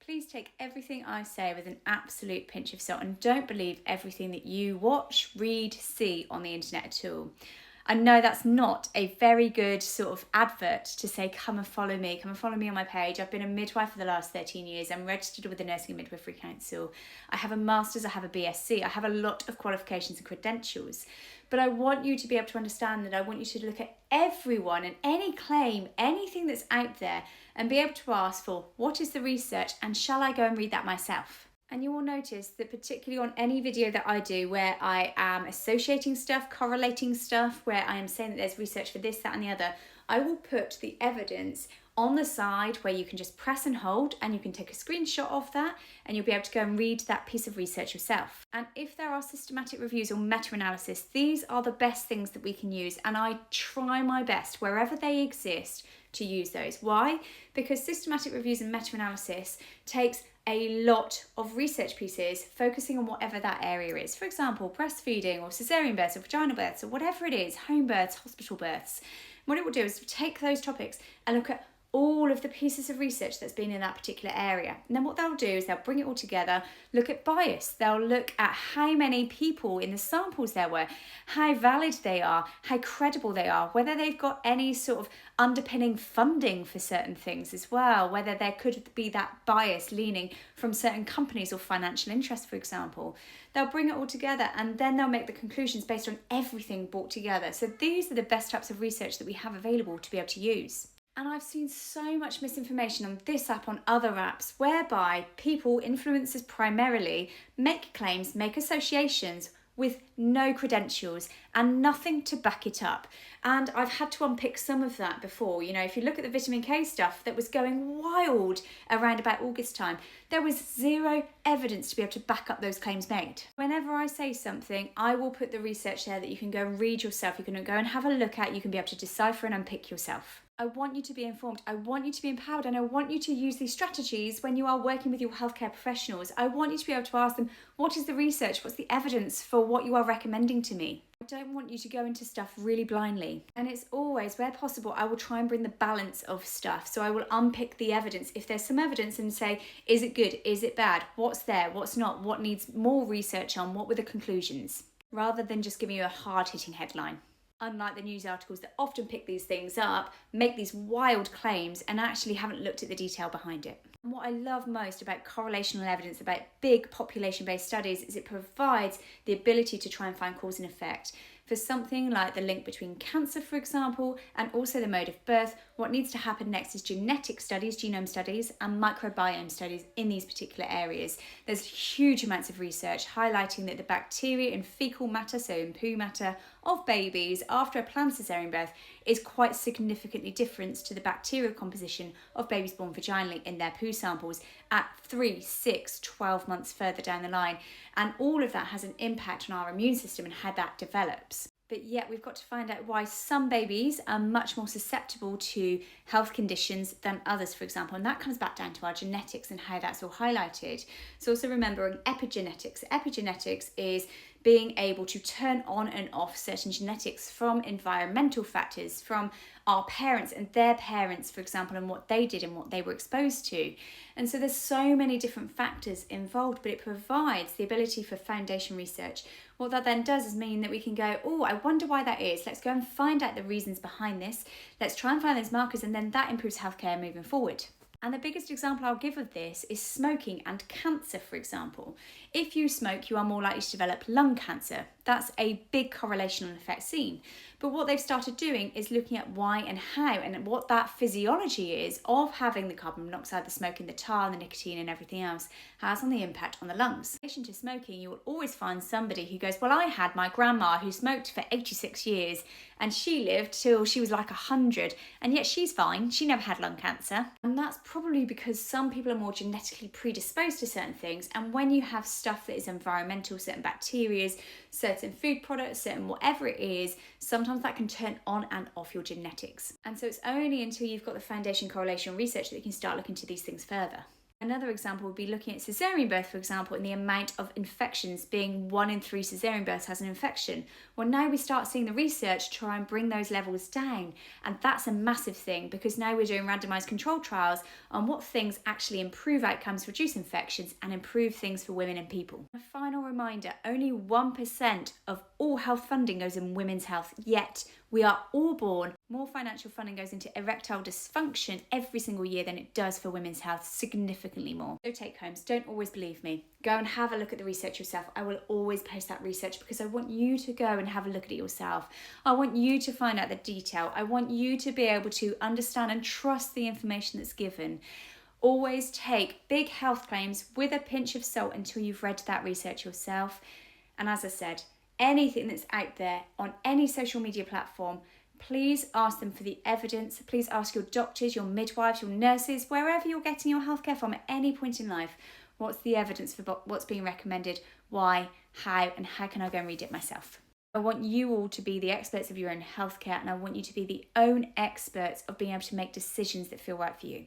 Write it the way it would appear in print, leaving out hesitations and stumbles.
Please take everything I say with an absolute pinch of salt and don't believe everything that you watch, read, see on the internet at all. I know that's not a very good sort of advert to say, come and follow me on my page. I've been a midwife for the last 13 years. I'm registered with the Nursing and Midwifery Council. I have a master's, I have a BSc, I have a lot of qualifications and credentials. But I want you to be able to understand that I want you to look at everyone and any claim, anything that's out there, and be able to ask for, what is the research and shall I go and read that myself? And you will notice that particularly on any video that I do where I am associating stuff, correlating stuff, where I am saying that there's research for this, that and the other, I will put the evidence on the side where you can just press and hold and you can take a screenshot of that and you'll be able to go and read that piece of research yourself. And if there are systematic reviews or meta-analysis, these are the best things that we can use, and I try my best wherever they exist to use those. Why? Because systematic reviews and meta-analysis takes a lot of research pieces focusing on whatever that area is. For example, breastfeeding or cesarean births or vaginal births or whatever it is, home births, hospital births. What it will do is take those topics and look at all of the pieces of research that's been in that particular area. And then what they'll do is they'll bring it all together, look at bias. They'll look at how many people in the samples there were, how valid they are, how credible they are, whether they've got any sort of underpinning funding for certain things as well, whether there could be that bias leaning from certain companies or financial interest, for example. They'll bring it all together and then they'll make the conclusions based on everything brought together. So these are the best types of research that we have available to be able to use. And I've seen so much misinformation on this app, on other apps, whereby people, influencers primarily, make claims, make associations with no credentials and nothing to back it up. And I've had to unpick some of that before. You know, if you look at the vitamin K stuff that was going wild around about August time, there was zero evidence to be able to back up those claims made. Whenever I say something, I will put the research there that you can go and read yourself, you can go and have a look at, you can be able to decipher and unpick yourself. I want you to be informed, I want you to be empowered, and I want you to use these strategies when you are working with your healthcare professionals. I want you to be able to ask them, what is the research? What's the evidence for what you are recommending to me? I don't want you to go into stuff really blindly. And it's always, where possible, I will try and bring the balance of stuff. So I will unpick the evidence. If there's some evidence and say, is it good? Is it bad? What's there? What's not? What needs more research on? What were the conclusions? Rather than just giving you a hard-hitting headline. Unlike the news articles that often pick these things up, make these wild claims and actually haven't looked at the detail behind it. And what I love most about correlational evidence, about big population-based studies, is it provides the ability to try and find cause and effect. For something like the link between cancer, for example, and also the mode of birth, what needs to happen next is genetic studies, genome studies, and microbiome studies in these particular areas. There's huge amounts of research highlighting that the bacteria in fecal matter, so in poo matter, of babies after a planned cesarean birth is quite significantly different to the bacterial composition of babies born vaginally in their poo samples at 3, 6, 12 months further down the line. And all of that has an impact on our immune system and how that develops. But yet we've got to find out why some babies are much more susceptible to health conditions than others, for example. And that comes back down to our genetics and how that's all highlighted. So also remembering epigenetics. Epigenetics is being able to turn on and off certain genetics from environmental factors, from our parents and their parents, for example, and what they did and what they were exposed to. And so there's so many different factors involved, but it provides the ability for foundation research. What that then does is mean that we can go, oh, I wonder why that is. Let's go and find out the reasons behind this. Let's try and find those markers, and then that improves healthcare moving forward. And the biggest example I'll give of this is smoking and cancer, for example. If you smoke, you are more likely to develop lung cancer. That's a big correlational effect seen. But what they've started doing is looking at why and how and what that physiology is of having the carbon monoxide, the smoking, the tar, the nicotine and everything else has on the impact on the lungs. In addition to smoking, you will always find somebody who goes, well, I had my grandma who smoked for 86 years and she lived till she was like 100 and yet she's fine. She never had lung cancer. And that's probably because some people are more genetically predisposed to certain things. And when you have stuff that is environmental, certain bacteria, certain food products, certain whatever it is, sometimes that can turn on and off your genetics. And so it's only until you've got the foundation correlation research that you can start looking into these things further. Another example would be looking at caesarean birth, for example, and the amount of infections, being 1 in 3 caesarean births has an infection. Well, now we start seeing the research try and bring those levels down. And that's a massive thing, because now we're doing randomized controlled trials on what things actually improve outcomes, reduce infections, and improve things for women and people. A final reminder, only 1% of all health funding goes in women's health, yet we are all born. More financial funding goes into erectile dysfunction every single year than it does for women's health, significantly more. So take homes, don't always believe me. Go and have a look at the research yourself. I will always post that research because I want you to go and have a look at it yourself. I want you to find out the detail. I want you to be able to understand and trust the information that's given. Always take big health claims with a pinch of salt until you've read that research yourself. And as I said, anything that's out there on any social media platform, please ask them for the evidence. Please ask your doctors, your midwives, your nurses, wherever you're getting your healthcare from at any point in life. What's the evidence for what's being recommended? Why? How? And how can I go and read it myself? I want you all to be the experts of your own healthcare, and I want you to be the own experts of being able to make decisions that feel right for you.